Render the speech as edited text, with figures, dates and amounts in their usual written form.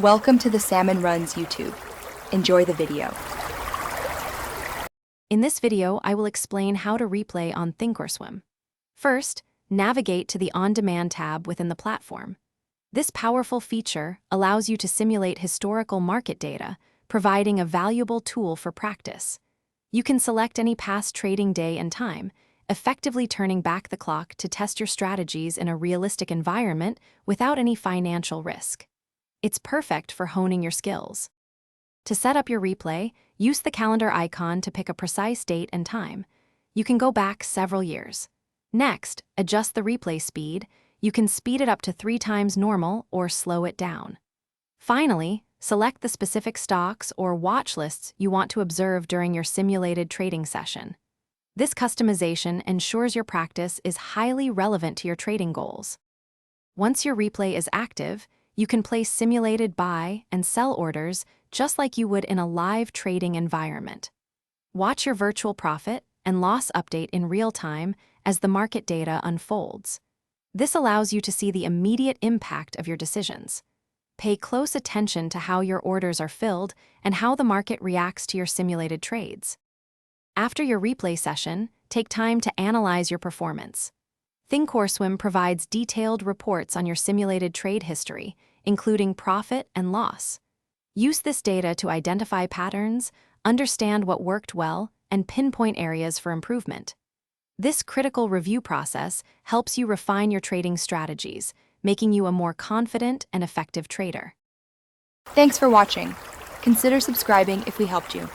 Welcome to the Salmon Runs YouTube. Enjoy the video. In this video, I will explain how to replay on Thinkorswim. First, navigate to the On-Demand tab within the platform. This powerful feature allows you to simulate historical market data, providing a valuable tool for practice. You can select any past trading day and time, effectively turning back the clock to test your strategies in a realistic environment without any financial risk. It's perfect for honing your skills. To set up your replay, use the calendar icon to pick a precise date and time. You can go back several years. Next, adjust the replay speed. You can speed it up to 3 times normal or slow it down. Finally, select the specific stocks or watch lists you want to observe during your simulated trading session. This customization ensures your practice is highly relevant to your trading goals. Once your replay is active, you can place simulated buy and sell orders just like you would in a live trading environment. Watch your virtual profit and loss update in real time as the market data unfolds. This allows you to see the immediate impact of your decisions. Pay close attention to how your orders are filled and how the market reacts to your simulated trades. After your replay session, take time to analyze your performance. Thinkorswim provides detailed reports on your simulated trade history, including profit and loss. Use this data to identify patterns, understand what worked well, and pinpoint areas for improvement. This critical review process helps you refine your trading strategies, making you a more confident and effective trader. Thanks for watching. Consider subscribing if we helped you.